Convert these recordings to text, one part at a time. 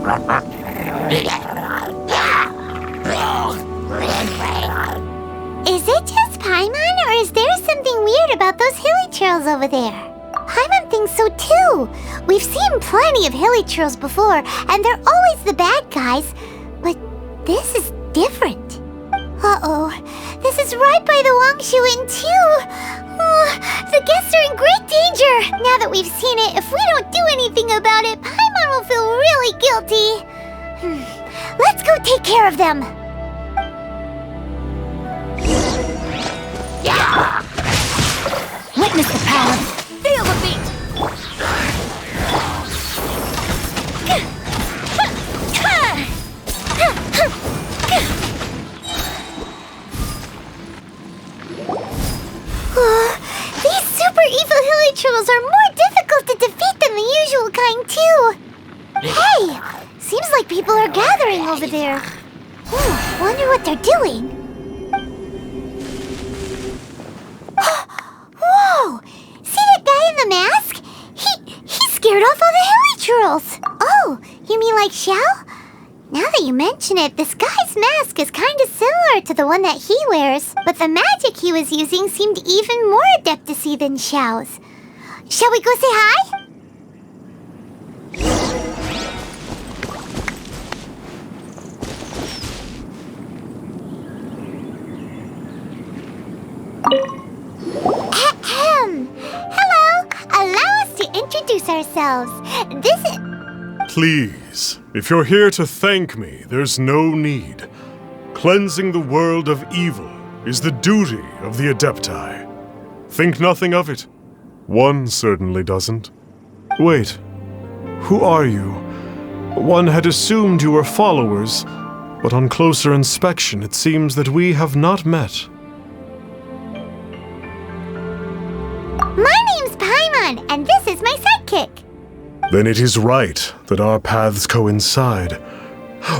Is it just Paimon, or is there something weird about those hilichurls over there? Paimon thinks so too. We've seen plenty of hilichurls before, and they're always the bad guys. But this is different. Uh-oh. This is right by the Wangshu Inn too. The guests are in great danger. Now that we've seen it, if we don't do anything about it, Paimon will feel really guilty. Let's go take care of them. Witness the power. Feel the beat. These super evil hilichurls are more difficult to defeat than the usual kind too. Hey, seems like people are gathering over there. Wonder what they're doing. Whoa! See that guy in the mask? He scared off all the hilichurls. Oh, you mean like Xiao? Now that you mention it, this guy's mask is kind of similar to the one that he wears, but the magic he was using seemed even more adeptus-y than Xiao's. Shall we go say hi? Hello! Allow us to introduce ourselves. This is... Please, if you're here to thank me, there's no need. Cleansing the world of evil is the duty of the Adepti. Think nothing of it. One certainly doesn't. Wait, who are you? One had assumed you were followers, but on closer inspection it seems that we have not met. My name's Paimon, and this is my sidekick. Then it is right that our paths coincide.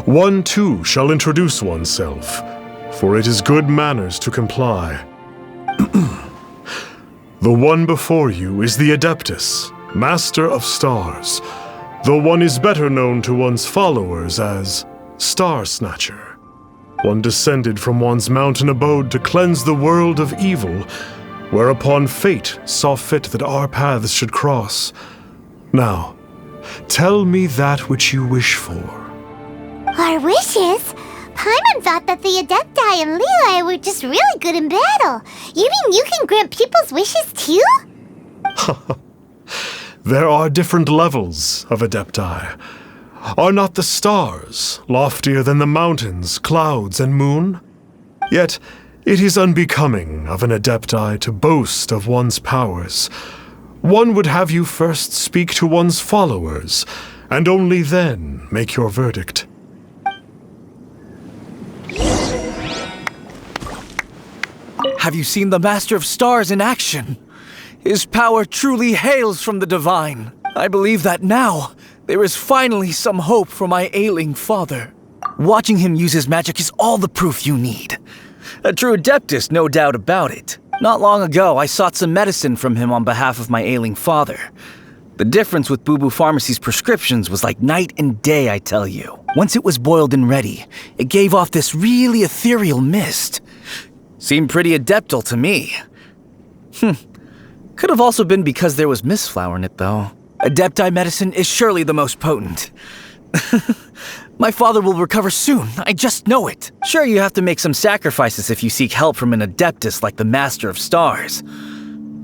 One too shall introduce oneself, for it is good manners to comply. The one before you is the Adeptus, Master of Stars, though one is better known to one's followers as Star Snatcher. One descended from one's mountain abode to cleanse the world of evil, whereupon fate saw fit that our paths should cross. Now, tell me that which you wish for. Our wishes? Paimon thought that the Adepti and Leela were just really good in battle. You mean you can grant people's wishes too? There are different levels of Adepti. Are not the stars loftier than the mountains, clouds, and moon? Yet, it is unbecoming of an Adepti to boast of one's powers. One would have you first speak to one's followers, and only then make your verdict. Have you seen the Master of Stars in action? His power truly hails from the divine. I believe that now, there is finally some hope for my ailing father. Watching him use his magic is all the proof you need. A true Adeptus, no doubt about it. Not long ago, I sought some medicine from him on behalf of my ailing father. The difference with Boo Boo Pharmacy's prescriptions was like night and day, I tell you. Once it was boiled and ready, it gave off this really ethereal mist. Seemed pretty adeptal to me. Could have also been because there was mistflower in it, though. Adepti medicine is surely the most potent. My father will recover soon, I just know it. Sure, you have to make some sacrifices if you seek help from an Adeptus like the Master of Stars.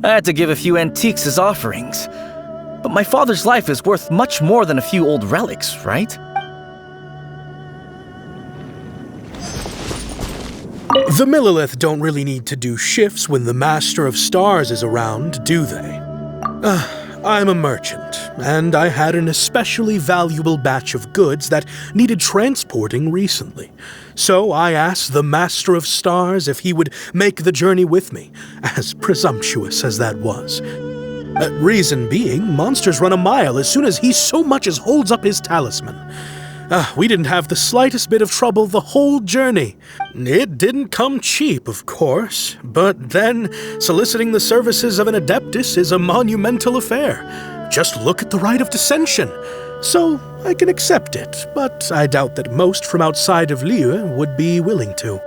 I had to give a few antiques as offerings. But my father's life is worth much more than a few old relics, right? The Millilith don't really need to do shifts when the Master of Stars is around, do they? I'm a merchant, and I had an especially valuable batch of goods that needed transporting recently. So I asked the Master of Stars if he would make the journey with me, as presumptuous as that was. Reason being, monsters run a mile as soon as he so much as holds up his talisman. We didn't have the slightest bit of trouble the whole journey. It didn't come cheap, of course, but then soliciting the services of an Adeptus is a monumental affair. Just look at the Rite of Descension. so I can accept it, but I doubt that most from outside of Liyue would be willing to.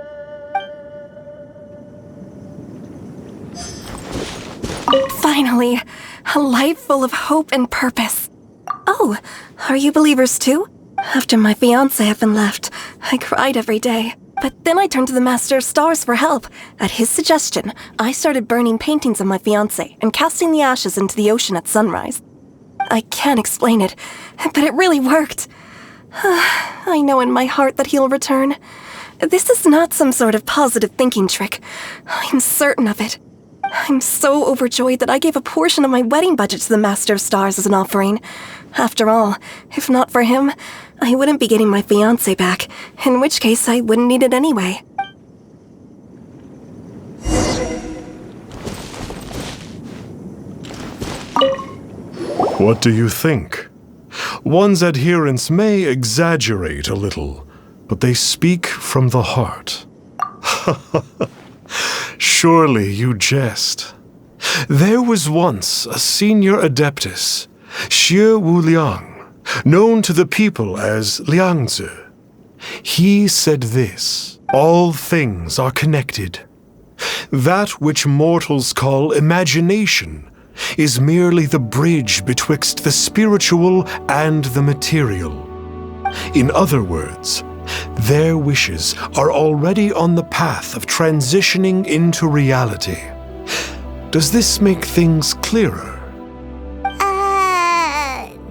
Finally, a life full of hope and purpose. Oh, are you believers too? After my fiancé had been left, I cried every day. But then I turned to the Master of Stars for help. At his suggestion, I started burning paintings of my fiancé and casting the ashes into the ocean at sunrise. I can't explain it, but it really worked. I know in my heart that he'll return. This is not some sort of positive thinking trick. I'm certain of it. I'm so overjoyed that I gave a portion of my wedding budget to the Master of Stars as an offering. After all, if not for him, I wouldn't be getting my fiancé back, in which case I wouldn't need it anyway. What do you think? One's adherents may exaggerate a little, but they speak from the heart. Surely you jest. There was once a senior adeptus, Xie Wuliang, known to the people as Liangzi. He said this: all things are connected. That which mortals call imagination is merely the bridge betwixt the spiritual and the material. In other words, their wishes are already on the path of transitioning into reality. Does this make things clearer?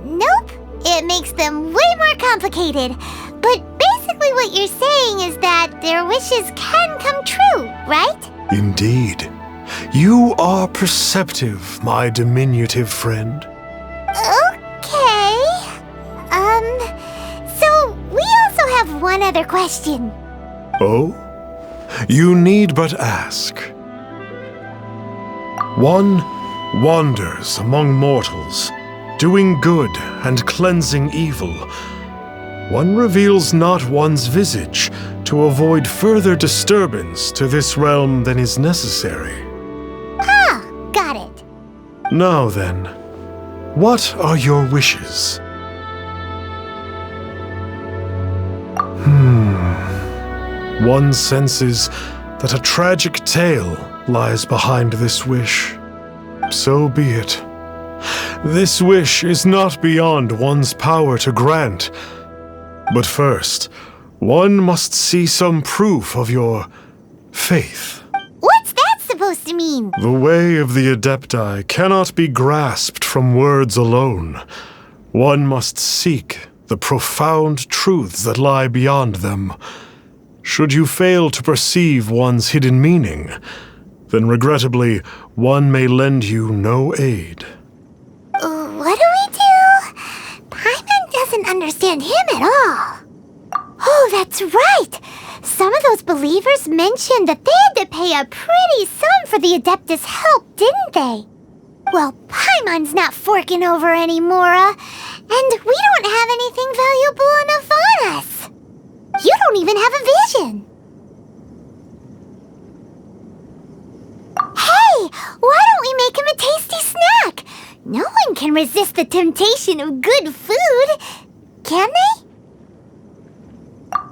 Nope. It makes them way more complicated. But basically what you're saying is that their wishes can come true, right? Indeed. You are perceptive, my diminutive friend. Okay. So we also have one other question. Oh? You need but ask. One wanders among mortals, doing good and cleansing evil. One reveals not one's visage to avoid further disturbance to this realm than is necessary. Ah, got it. Now then, what are your wishes? One senses that a tragic tale lies behind this wish. So be it. This wish is not beyond one's power to grant. But first, one must see some proof of your faith. What's that supposed to mean? The way of the Adepti cannot be grasped from words alone. One must seek the profound truths that lie beyond them. Should you fail to perceive one's hidden meaning, then regrettably, one may lend you no aid. What do we do? Paimon doesn't understand him at all. Oh, that's right! Some of those believers mentioned that they had to pay a pretty sum for the Adeptus' help, didn't they? Well, Paimon's not forking over anymore, and we don't have anything valuable enough on us. You don't even have a vision. Hey, why don't we make him a tasty snack? No one can resist the temptation of good food, can they?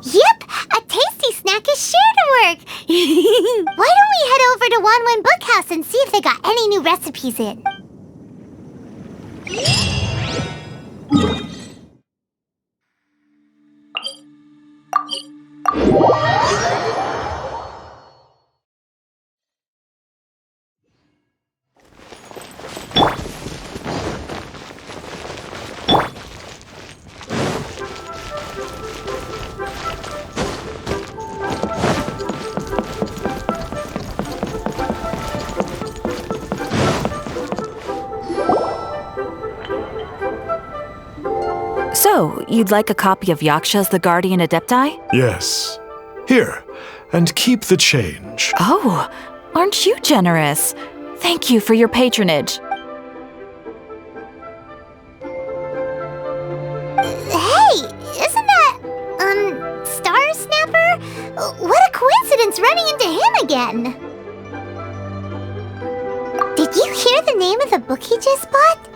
Yep, a tasty snack is sure to work. Why don't we head over to Wanwen Bookhouse and see if they got any new recipes in? So, you'd like a copy of Yaksha's The Guardian Adepti? Yes. Here, and keep the change. Oh, aren't you generous? Thank you for your patronage. Hey, isn't that, Star Snapper? What a coincidence running into him again. Did you hear the name of the book he just bought?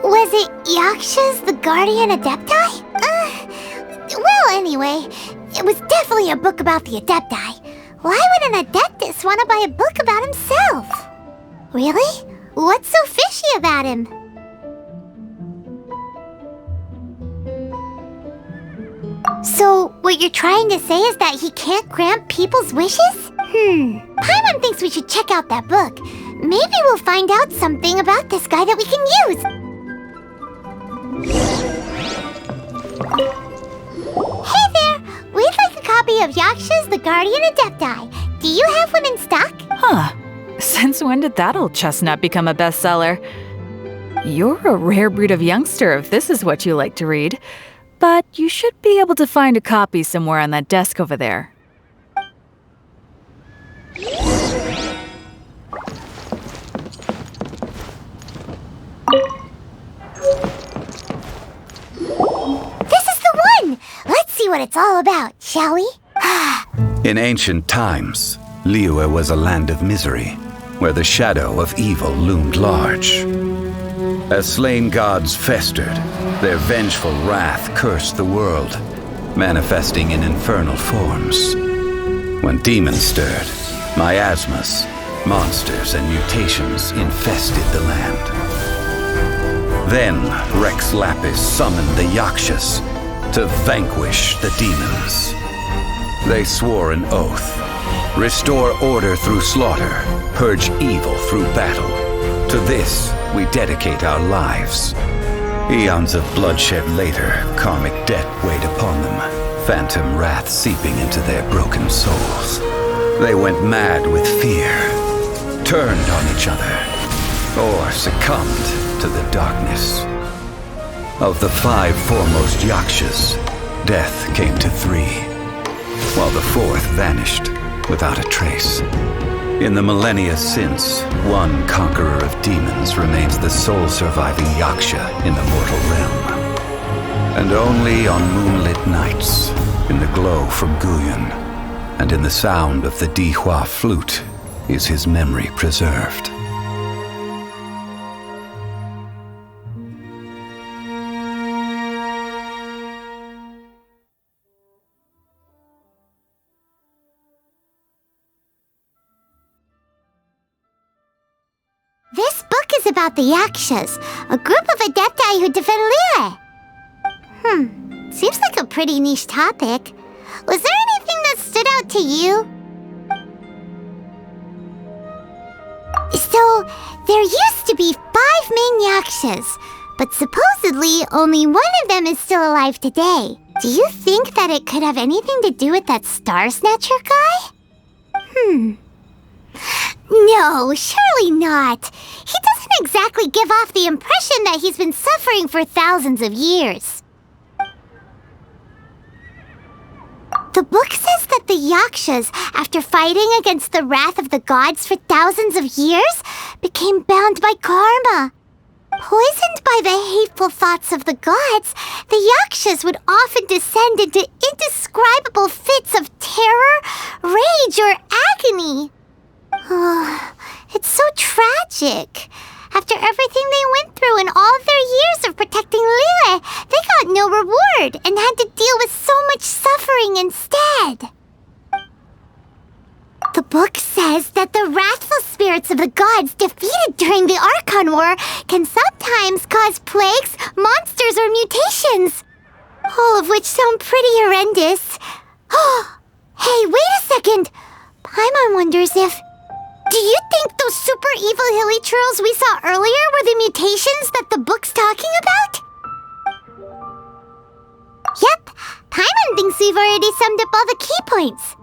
Was it Yakshas, the Guardian Adepti? Well, anyway, it was definitely a book about the Adepti. Why would an Adeptus want to buy a book about himself? Really? What's so fishy about him? So, what you're trying to say is that he can't grant people's wishes? Paimon thinks we should check out that book. Maybe we'll find out something about this guy that we can use. Hey there! We'd like a copy of Yakshas, the Guardian Adepti. Do you have one in stock? Huh. Since when did that old chestnut become a bestseller? You're a rare breed of youngster if this is what you like to read. But you should be able to find a copy somewhere on that desk over there. Let's see what it's all about, shall we? In ancient times, Liyue was a land of misery, where the shadow of evil loomed large. As slain gods festered, their vengeful wrath cursed the world, manifesting in infernal forms. When demons stirred, miasmas, monsters, and mutations infested the land. Then Rex Lapis summoned the Yakshas to vanquish the demons. They swore an oath: restore order through slaughter, purge evil through battle. To this we dedicate our lives. Eons of bloodshed later, karmic debt weighed upon them, phantom wrath seeping into their broken souls. They went mad with fear, turned on each other, or succumbed to the darkness. Of the 5 foremost Yakshas, death came to 3, while the 4th vanished without a trace. In the millennia since, one conqueror of demons remains the sole surviving Yaksha in the mortal realm. And only on moonlit nights, in the glow from Guyon, and in the sound of the Dihua flute, is his memory preserved. This book is about the Yakshas, a group of Adepti who defend Liyue. Seems like a pretty niche topic. Was there anything that stood out to you? So, there used to be 5 main Yakshas, but supposedly only one of them is still alive today. Do you think that it could have anything to do with that Star Snatcher guy? No, surely not. He doesn't exactly give off the impression that he's been suffering for thousands of years. The book says that the Yakshas, after fighting against the wrath of the gods for thousands of years, became bound by karma. Poisoned by the hateful thoughts of the gods, the Yakshas would often descend into indescribable fits of terror, rage, or agony. Oh, it's so tragic. After everything they went through in all of their years of protecting Liyue, they got no reward and had to deal with so much suffering instead. The book says that the wrathful spirits of the gods defeated during the Archon War can sometimes cause plagues, monsters, or mutations. All of which sound pretty horrendous. Oh, hey, wait a second. Paimon wonders if... Do you think those super evil hilly churls we saw earlier were the mutations that the book's talking about? Yep, Paimon thinks we've already summed up all the key points.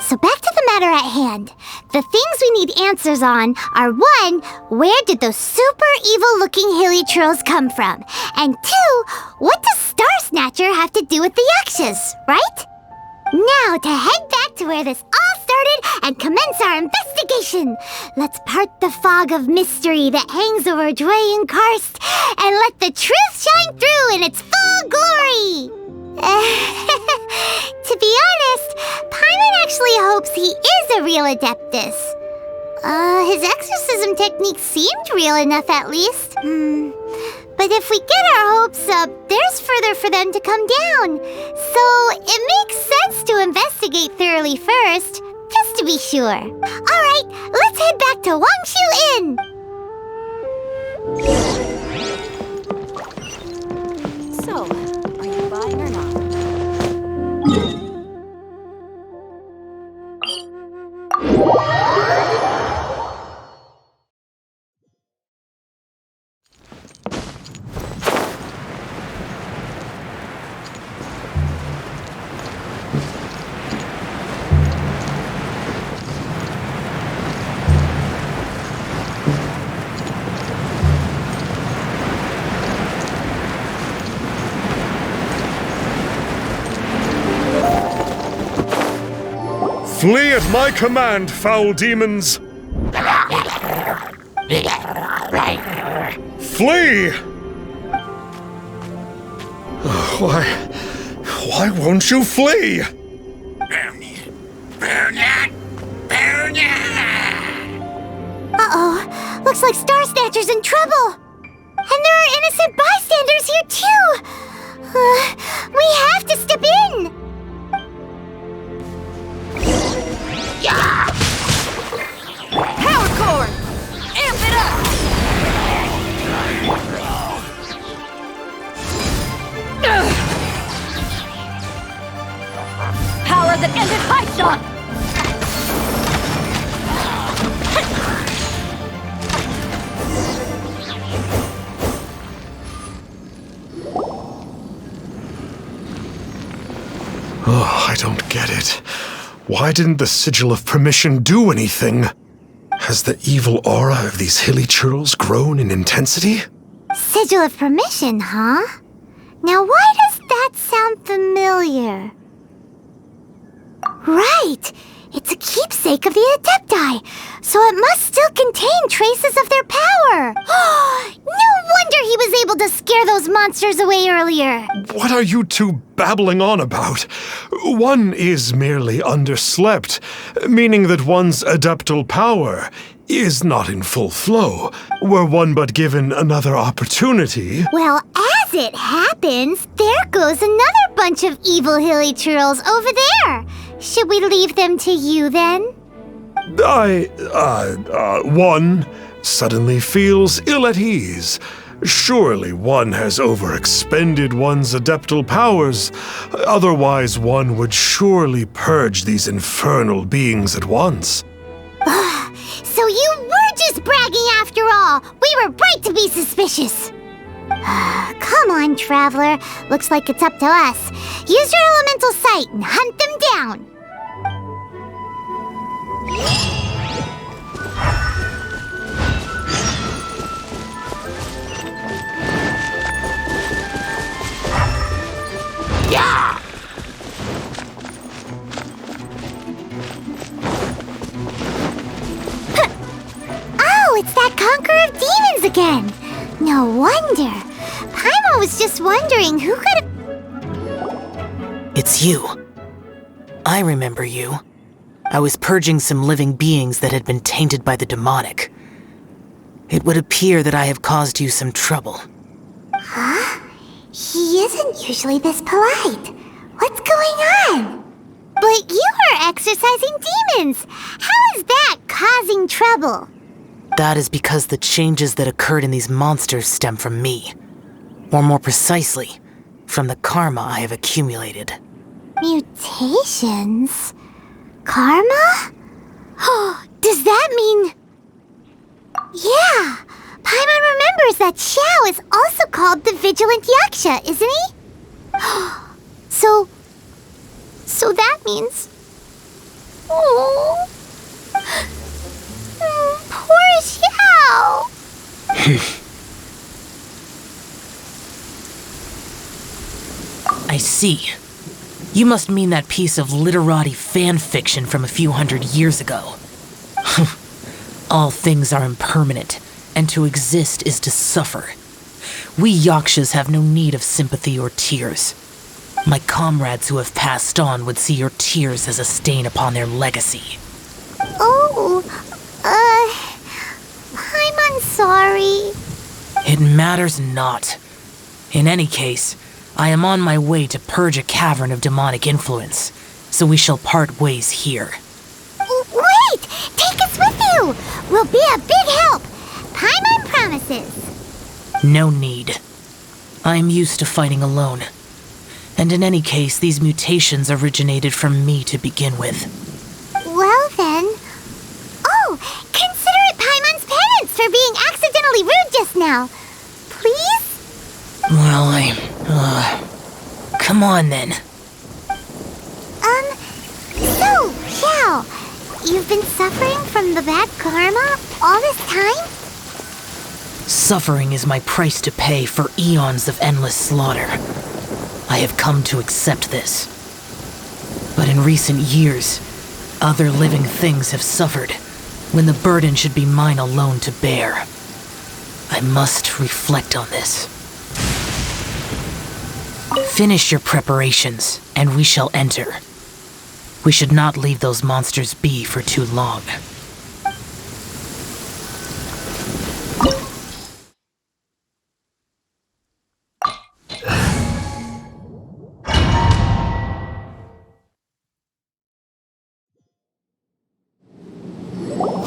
So back to the matter at hand. The things we need answers on are 1, where did those super evil-looking hilly churls come from? And 2, what does Star Snatcher have to do with the Yakshas, right? Now to head back to where this all started and commence our investigation. Let's part the fog of mystery that hangs over Dwayne Karst and let the truth shine through in its full glory. To be honest, Paimon actually hopes he is a real Adeptus. His exorcism technique seemed real enough at least. But if we get our hopes up, there's further for them to come down. So it makes sense to investigate thoroughly first, just to be sure. Alright, let's head back to Wangshu Inn! So, are you buying or not? Flee at my command, foul demons! Flee! Why won't you flee? Uh-oh, looks like Star Snatcher's in trouble! And there are innocent bystanders here too! We have to step in! Power core! Amp it up! Power that ended high shot! Oh, I don't get it. Why didn't the Sigil of Permission do anything? Has the evil aura of these hilly churls grown in intensity? Sigil of Permission, huh? Now why does that sound familiar? Right! It's a keepsake of the Adepti, so it must still contain traces of their power! No wonder he was able to scare those monsters away earlier! What are you two babbling on about? One is merely underslept, meaning that one's adeptal power is not in full flow. Were one but given another opportunity... Well, as it happens, there goes another bunch of evil hilly churls over there! Should we leave them to you, then? One suddenly feels ill at ease. Surely one has overexpended one's adeptal powers. Otherwise, one would surely purge these infernal beings at once. So you were just bragging after all! We were right to be suspicious! Come on, Traveler. Looks like it's up to us. Use your elemental sight and hunt them down! Yeah! Oh, it's that Conqueror of Demons again! No wonder. Paimon was just wondering who could have... It's you. I remember you. I was purging some living beings that had been tainted by the demonic. It would appear that I have caused you some trouble. Huh? He isn't usually this polite. What's going on? But you are exorcising demons! How is that causing trouble? That is because the changes that occurred in these monsters stem from me. Or more precisely, from the karma I have accumulated. Mutations? Karma? Oh, does that mean... Yeah! Paimon remembers that Xiao is also called the Vigilant Yaksha, isn't he? So that means... Oh... Poor Xiao! I see. You must mean that piece of literati fan fiction from a few hundred years ago. All things are impermanent, and to exist is to suffer. We Yakshas have no need of sympathy or tears. My comrades who have passed on would see your tears as a stain upon their legacy. Oh, I'm sorry. It matters not. In any case, I am on my way to purge a cavern of demonic influence, so we shall part ways here. Wait! Take us with you! We'll be a big help! Paimon promises! No need. I am used to fighting alone. And in any case, these mutations originated from me to begin with. Well then... Oh! Consider it Paimon's penance for being accidentally rude just now! Please? Well, come on then. So, Xiao, you've been suffering from the bad karma all this time? Suffering is my price to pay for eons of endless slaughter. I have come to accept this. But in recent years, other living things have suffered, when the burden should be mine alone to bear. I must reflect on this. Finish your preparations, and we shall enter. We should not leave those monsters be for too long.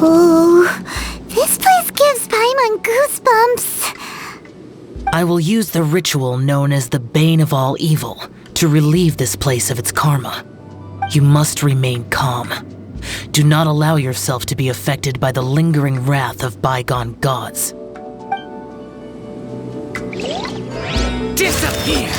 Oh, this place gives Paimon goosebumps. I will use the ritual known as the Bane of All Evil to relieve this place of its karma. You must remain calm. Do not allow yourself to be affected by the lingering wrath of bygone gods. Disappear!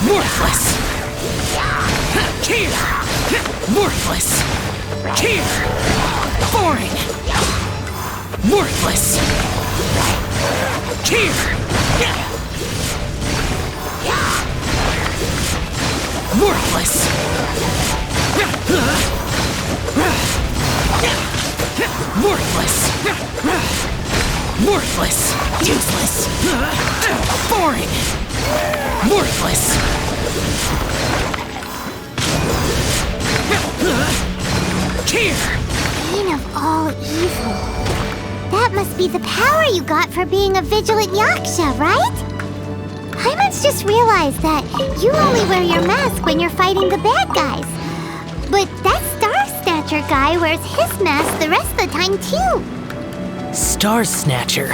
Worthless! Here! Worthless! Here! Boring! Worthless! Here! Worthless! Worthless! Worthless! Useless! Boring! Worthless! Here! Bane of all evil. That must be the power you got for being a vigilant yaksha, right? Paimon's just realized that you only wear your mask when you're fighting the bad guys. But that Star Snatcher guy wears his mask the rest of the time, too. Star Snatcher?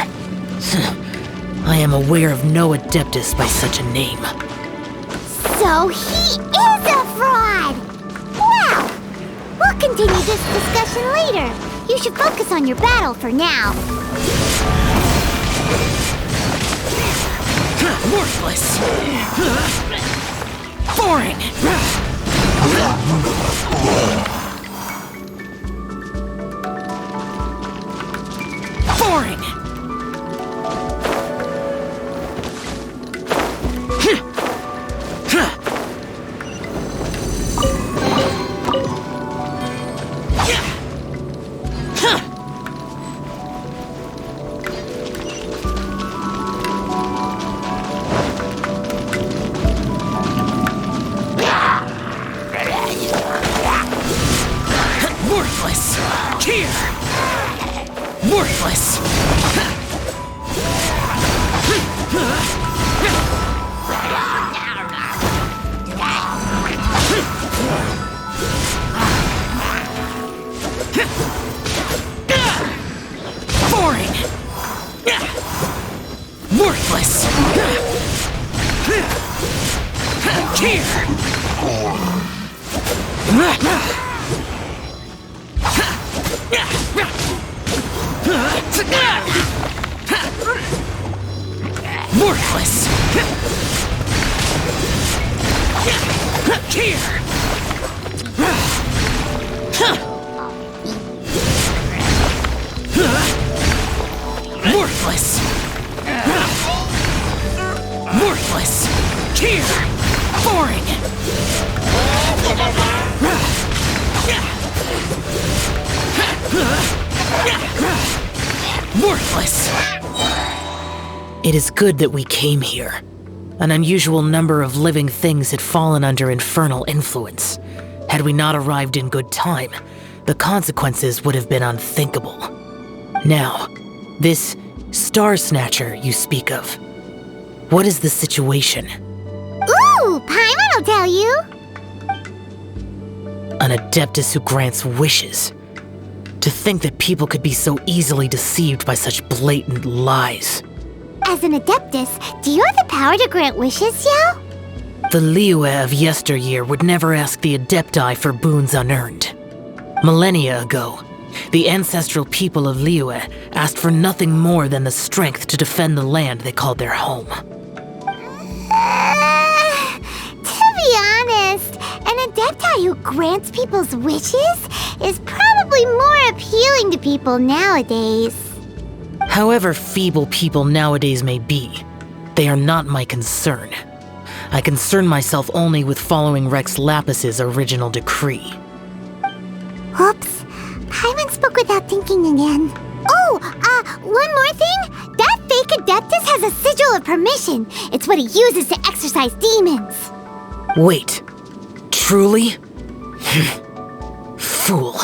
I am aware of no adeptus by such a name. So he is a fraud! Wow! We'll continue this discussion later. You should focus on your battle for now. Worthless! Boring! Boring! Worthless! Here! Worthless! Boring! Worthless! Here! Worthless! Here! Worthless! Here! Boring! Worthless! It is good that we came here. An unusual number of living things had fallen under infernal influence. Had we not arrived in good time, the consequences would have been unthinkable. Now, this Star Snatcher you speak of, what is the situation? Ooh, Paimon will tell you. An Adeptus who grants wishes. To think that people could be so easily deceived by such blatant lies. As an Adeptus, do you have the power to grant wishes, Xiao? The Liyue of yesteryear would never ask the Adepti for boons unearned. Millennia ago, the ancestral people of Liyue asked for nothing more than the strength to defend the land they called their home. To be honest, an Adepti who grants people's wishes is probably more appealing to people nowadays. However feeble people nowadays may be, they are not my concern. I concern myself only with following Rex Lapis's original decree. Oops, Paimon spoke without thinking again. Oh, one more thing. That fake Adeptus has a sigil of permission. It's what he uses to exorcise demons. Wait, truly? Fool.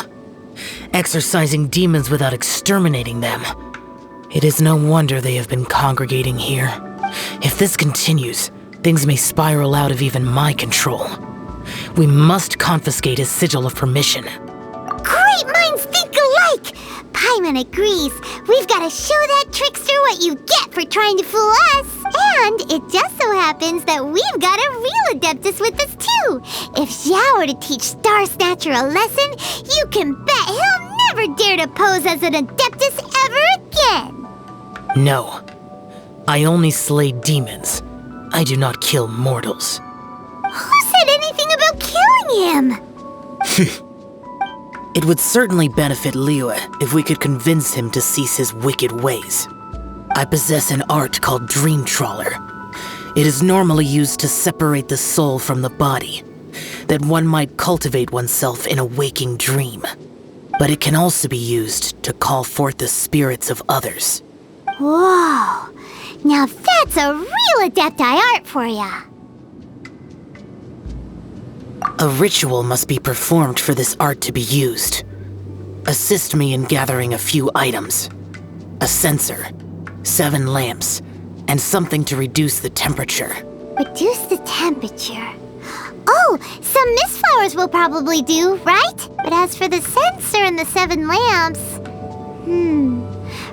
Exorcising demons without exterminating them. It is no wonder they have been congregating here. If this continues, things may spiral out of even my control. We must confiscate his sigil of permission. Great minds think alike! Paimon agrees. We've got to show that trickster what you get for trying to fool us. And it just so happens that we've got a real Adeptus with us too. If Xiao were to teach Star Snatcher a lesson, you can bet he'll never dare to pose as an Adeptus ever again. No. I only slay demons. I do not kill mortals. Who said anything about killing him? It would certainly benefit Liyue if we could convince him to cease his wicked ways. I possess an art called Dream Trawler. It is normally used to separate the soul from the body, that one might cultivate oneself in a waking dream. But it can also be used to call forth the spirits of others. Whoa, now that's a real Adepti art for ya. A ritual must be performed for this art to be used. Assist me in gathering a few items. A censer, 7 lamps, and something to reduce the temperature. Reduce the temperature. Oh, some mist flowers will probably do, right? But as for the censer and the 7 lamps...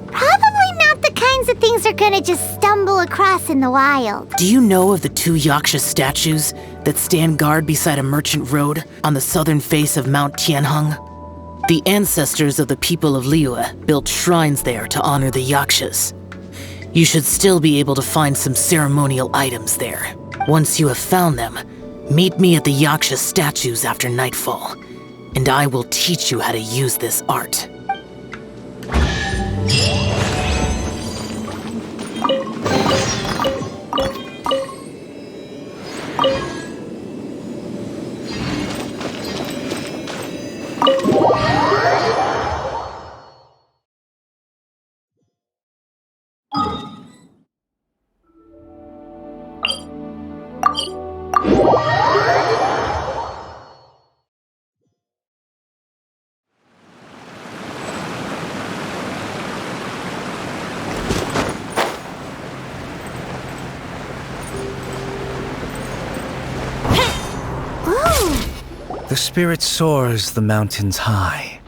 probably not the kinds of things they're gonna just stumble across in the wild. Do you know of the 2 Yaksha statues that stand guard beside a merchant road on the southern face of Mount Tianheng? The ancestors of the people of Liyue built shrines there to honor the Yakshas. You should still be able to find some ceremonial items there. Once you have found them, meet me at the Yaksha statues after nightfall, and I will teach you how to use this art. The spirit soars the mountains high,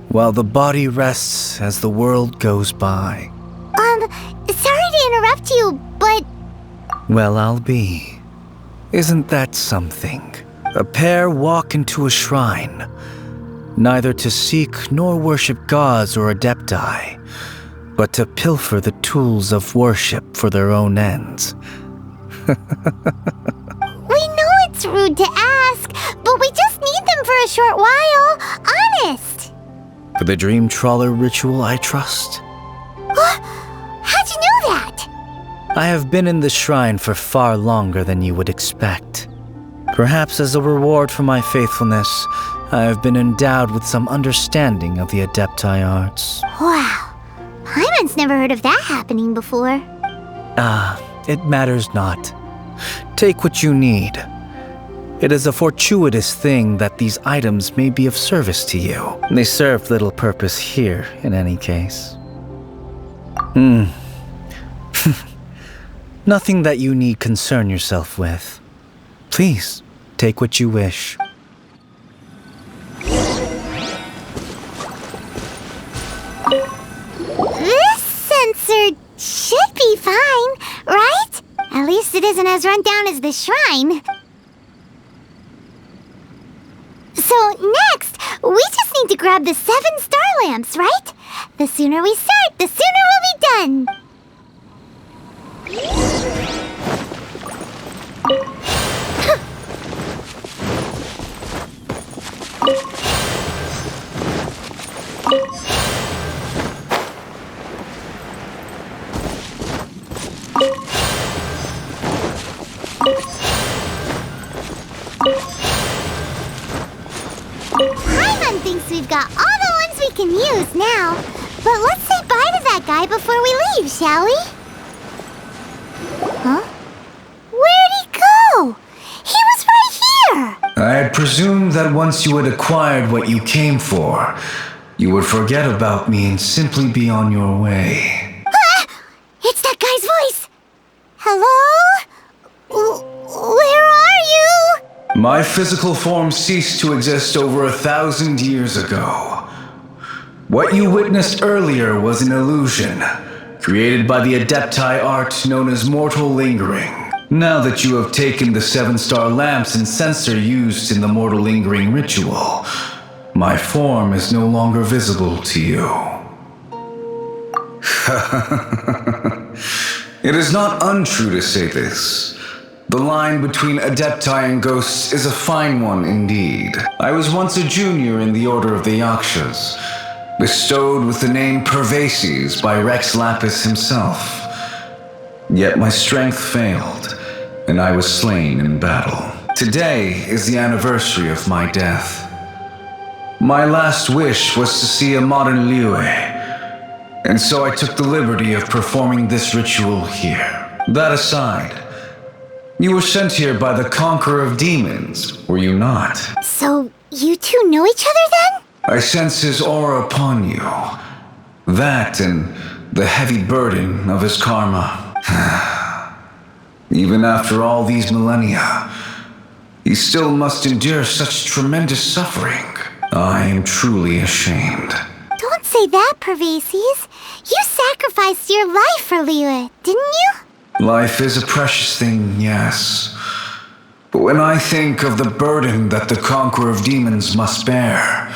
while the body rests as the world goes by. Sorry to interrupt you, but... Well, I'll be. Isn't that something? A pair walk into a shrine, neither to seek nor worship gods or adepti, but to pilfer the tools of worship for their own ends. We know it's rude to ask, but we just need them for a short while. Honest. For the Dream Trawler ritual, I trust. How'd you know that? I have been in the shrine for far longer than you would expect. Perhaps as a reward for my faithfulness, I have been endowed with some understanding of the Adepti arts. Wow. Paimon's never heard of that happening before. It matters not. Take what you need. It is a fortuitous thing that these items may be of service to you. They serve little purpose here, in any case. Nothing that you need concern yourself with. Please, take what you wish. This sensor should be fine, right? At least it isn't as run down as the shrine. So next, we just need to grab the 7 star lamps, right? The sooner we start, the sooner we'll be done. Paimon thinks we've got all the ones we can use now. But let's say bye to that guy before we leave, shall we? Huh? Where'd he go? He was right here! I had presumed that once you had acquired what you came for, you would forget about me and simply be on your way. It's that guy's voice! Hello? Where are you? My physical form ceased to exist over 1,000 years ago. What you witnessed earlier was an illusion, created by the Adepti art known as mortal lingering. Now that you have taken the 7 star lamps and sensor used in the mortal lingering ritual, my form is no longer visible to you. It is not untrue to say this. The line between Adepti and ghosts is a fine one indeed. I was once a junior in the Order of the Yakshas, bestowed with the name Pervases by Rex Lapis himself. Yet my strength failed, and I was slain in battle. Today is the anniversary of my death. My last wish was to see a modern Liyue, and so I took the liberty of performing this ritual here. That aside, you were sent here by the Conqueror of Demons, were you not? So, you two know each other then? I sense his aura upon you. That and the heavy burden of his karma. Even after all these millennia, he still must endure such tremendous suffering. I am truly ashamed. Don't say that, Pervases. You sacrificed your life for Liyue, didn't you? Life is a precious thing, yes. But when I think of the burden that the Conqueror of Demons must bear,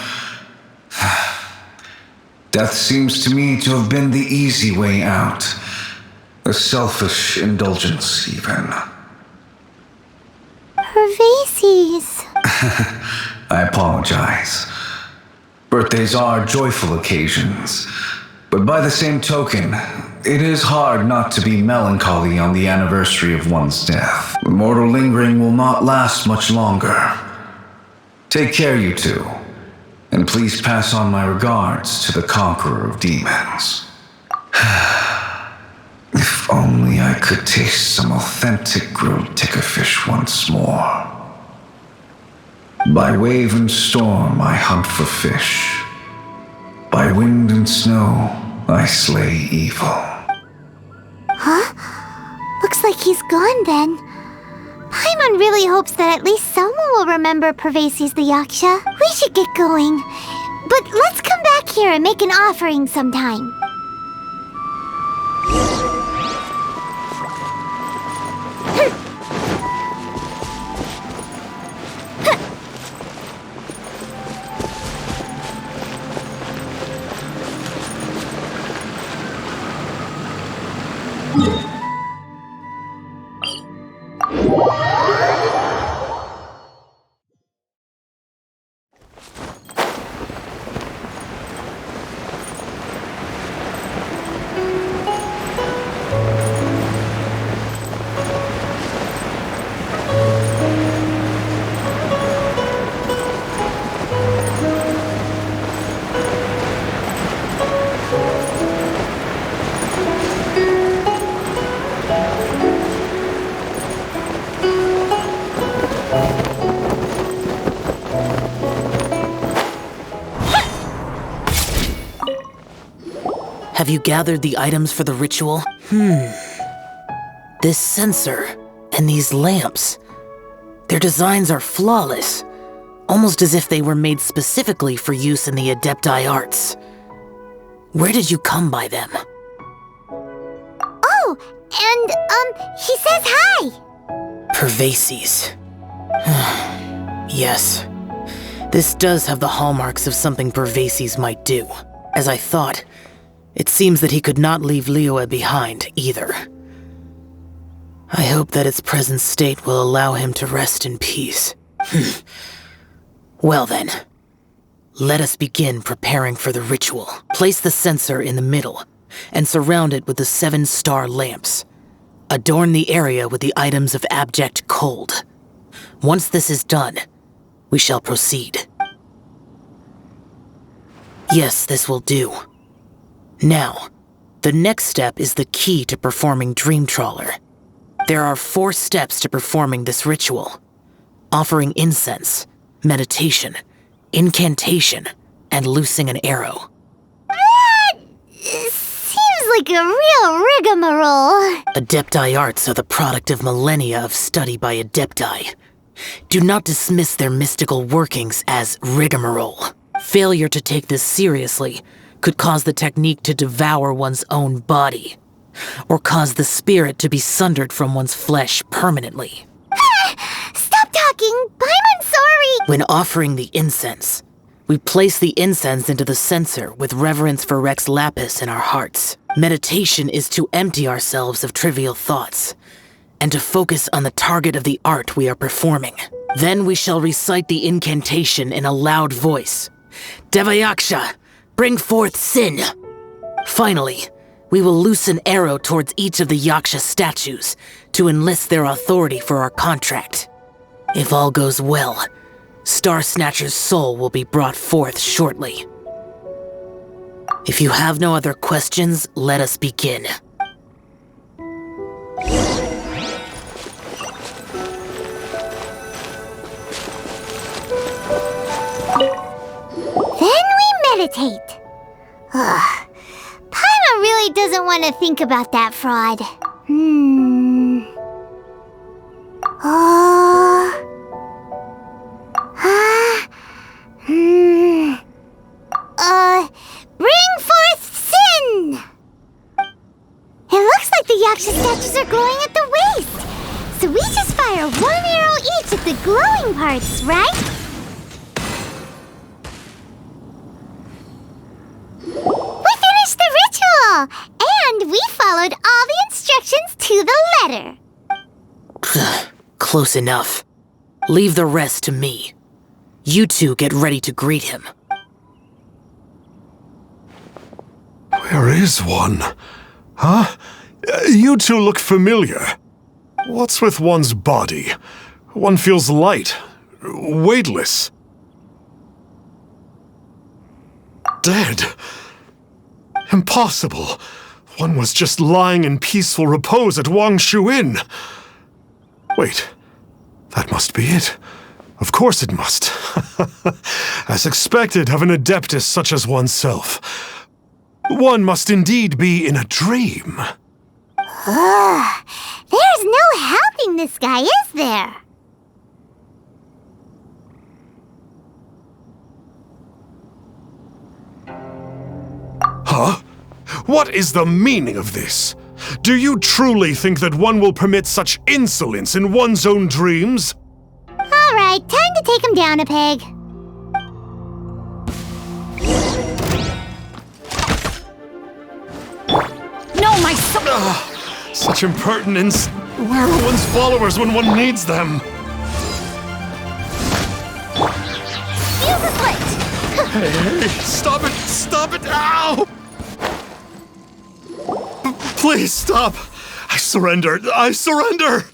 death seems to me to have been the easy way out. A selfish indulgence, even. Pervases. I apologize. Birthdays are joyful occasions, but by the same token, it is hard not to be melancholy on the anniversary of one's death. The mortal lingering will not last much longer. Take care, you two, and please pass on my regards to the Conqueror of Demons. If only I could taste some authentic grilled tickerfish once more. By wave and storm I hunt for fish. By wind and snow I slay evil. Huh? Looks like he's gone then. Paimon really hopes that at least someone will remember Pervases the Yaksha. We should get going. But let's come back here and make an offering sometime. you gathered the items for the ritual? This sensor and these lamps. Their designs are flawless, almost as if they were made specifically for use in the Adepti arts. Where did you come by them? Oh, and, he says hi! Pervases. Yes. This does have the hallmarks of something Pervases might do. As I thought, it seems that he could not leave Liyue behind, either. I hope that its present state will allow him to rest in peace. Well then, let us begin preparing for the ritual. Place the sensor in the middle, and surround it with the 7-star lamps. Adorn the area with the items of abject cold. Once this is done, we shall proceed. Yes, this will do. Now, the next step is the key to performing Dream Trawler. There are 4 steps to performing this ritual: offering incense, meditation, incantation, and loosing an arrow. Seems like a real rigmarole. Adepti arts are the product of millennia of study by Adepti. Do not dismiss their mystical workings as rigmarole. Failure to take this seriously could cause the technique to devour one's own body, or cause the spirit to be sundered from one's flesh permanently. Stop talking! I'm sorry! When offering the incense, we place the incense into the censer with reverence for Rex Lapis in our hearts. Meditation is to empty ourselves of trivial thoughts, and to focus on the target of the art we are performing. Then we shall recite the incantation in a loud voice. Devayaksha, bring forth sin! Finally, we will loose an arrow towards each of the Yaksha statues to enlist their authority for our contract. If all goes well, Star Snatcher's soul will be brought forth shortly. If you have no other questions, let us begin. Then we meditate. Ugh. Paimon really doesn't want to think about that fraud. Bring forth sin! It looks like the Yaksha statues are glowing at the waist. So we just fire 1 arrow each at the glowing parts, right? We finished the ritual! And we followed all the instructions to the letter. Close enough. Leave the rest to me. You two get ready to greet him. Where is one? Huh? You two look familiar. What's with one's body? One feels light, weightless. Dead. Impossible. One was just lying in peaceful repose at Wangshu Inn. Wait, that must be it. Of course it must. As expected of an adeptus such as oneself. One must indeed be in a dream. There's no helping this guy, is there? Huh? What is the meaning of this? Do you truly think that one will permit such insolence in one's own dreams? All right, time to take him down a peg. No, my soul! Such impertinence. Where are one's followers when one needs them? Fuse is lit! Hey, stop it! Stop it! Ow! Please stop! I surrender! I surrender!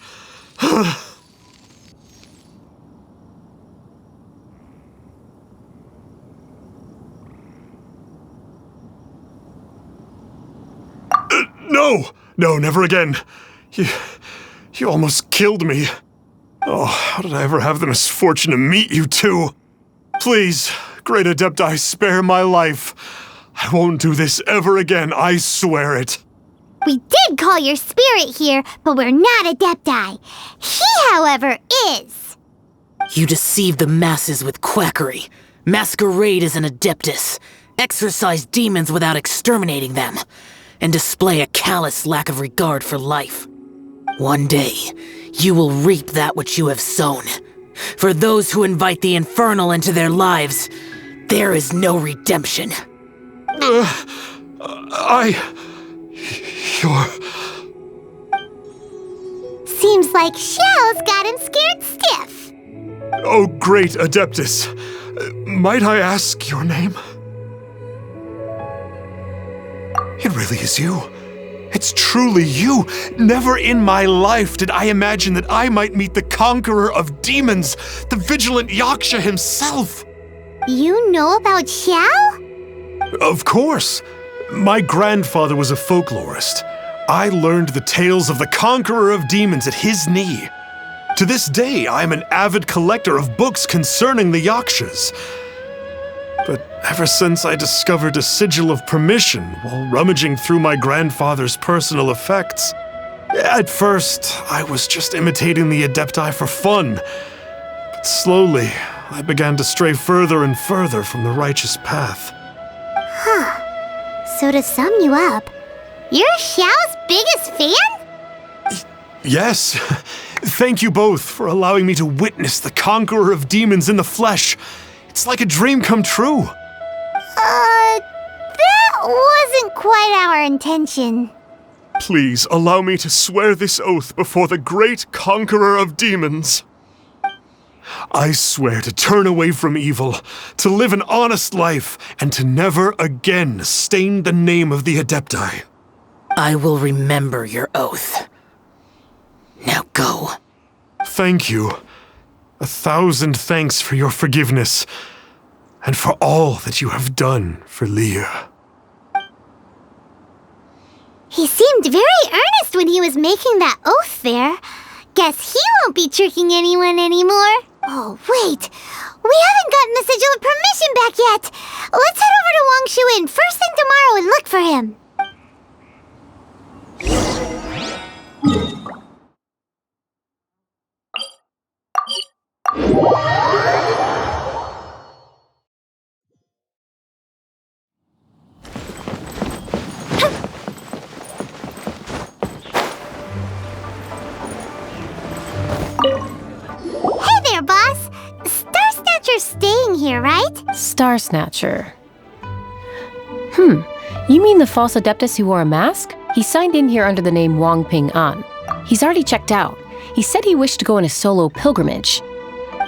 No! No, never again. You almost killed me. Oh, how did I ever have the misfortune to meet you two? Please, Great Adepti, spare my life. I won't do this ever again, I swear it. We did call your spirit here, but we're not Adepti. He, however, is. You deceive the masses with quackery, masquerade as an Adeptus, exorcise demons without exterminating them, and display a callous lack of regard for life. One day, you will reap that which you have sown. For those who invite the infernal into their lives, there is no redemption. You're... Seems like Xiao's got him scared stiff. Oh, great Adeptus. Might I ask your name? It really is you. It's truly you. Never in my life did I imagine that I might meet the conqueror of demons, the vigilant Yaksha himself. You know about Xiao? Of course. My grandfather was a folklorist. I learned the tales of the conqueror of demons at his knee. To this day, I am an avid collector of books concerning the Yakshas. But ever since I discovered a sigil of permission while rummaging through my grandfather's personal effects, at first, I was just imitating the Adepti for fun. But slowly, I began to stray further and further from the righteous path. Huh. So to sum you up, you're Xiao's biggest fan? Yes. Thank you both for allowing me to witness the conqueror of demons in the flesh. It's like a dream come true. That wasn't quite our intention. Please allow me to swear this oath before the great conqueror of demons. I swear to turn away from evil, to live an honest life, and to never again stain the name of the Adepti. I will remember your oath. Now go. Thank you. 1,000 thanks for your forgiveness, and for all that you have done for Leah. He seemed very earnest when he was making that oath there. Guess he won't be tricking anyone anymore. Oh, wait. We haven't gotten the sigil of permission back yet. Let's head over to Wangshu first thing tomorrow and look for him. Hey there, boss. Star Snatcher's staying here, right? Star Snatcher. You mean the false Adeptus who wore a mask? He signed in here under the name Wang Ping An. He's already checked out. He said he wished to go on a solo pilgrimage.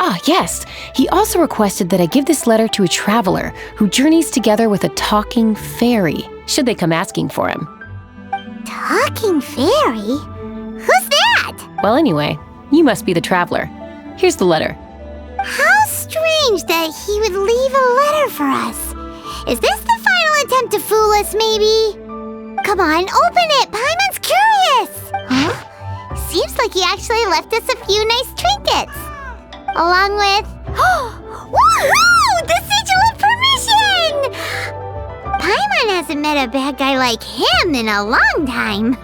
Ah, yes. He also requested that I give this letter to a traveler who journeys together with a talking fairy, should they come asking for him. Talking fairy? Who's that? Well, anyway, you must be the traveler. Here's the letter. How strange that he would leave a letter for us. Is this the final attempt to fool us, maybe? Come on, open it! Paimon's curious! Huh? Seems like he actually left us a few nice trinkets. Along with... Woohoo! The sigil of permission! Paimon hasn't met a bad guy like him in a long time.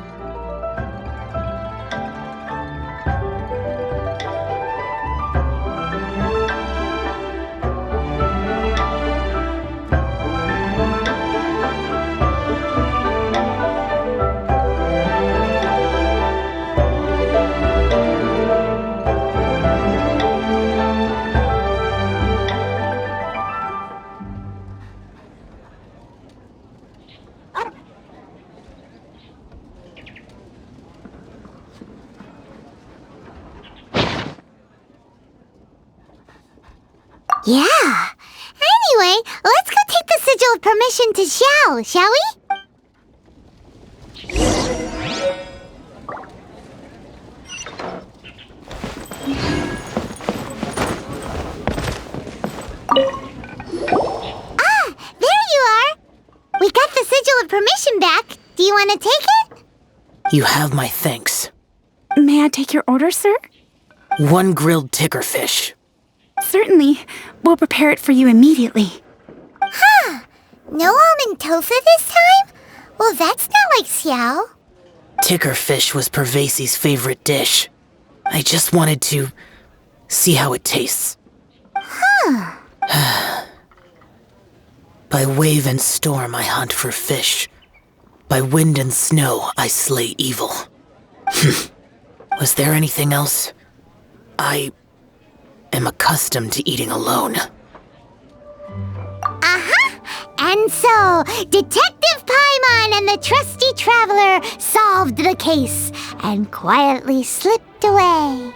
Yeah. Anyway, let's go take the sigil of permission to Xiao, shall we? Ah, there you are. We got the sigil of permission back. Do you want to take it? You have my thanks. May I take your order, sir? 1 grilled ticker fish. Certainly. We'll prepare it for you immediately. Huh. No almond tofu this time? Well, that's not like Xiao. Ticker fish was Pervasi's favorite dish. I just wanted to see how it tastes. By wave and storm I hunt for fish. By wind and snow I slay evil. Was there anything else? I am accustomed to eating alone. And so, Detective Paimon and the trusty traveler solved the case and quietly slipped away.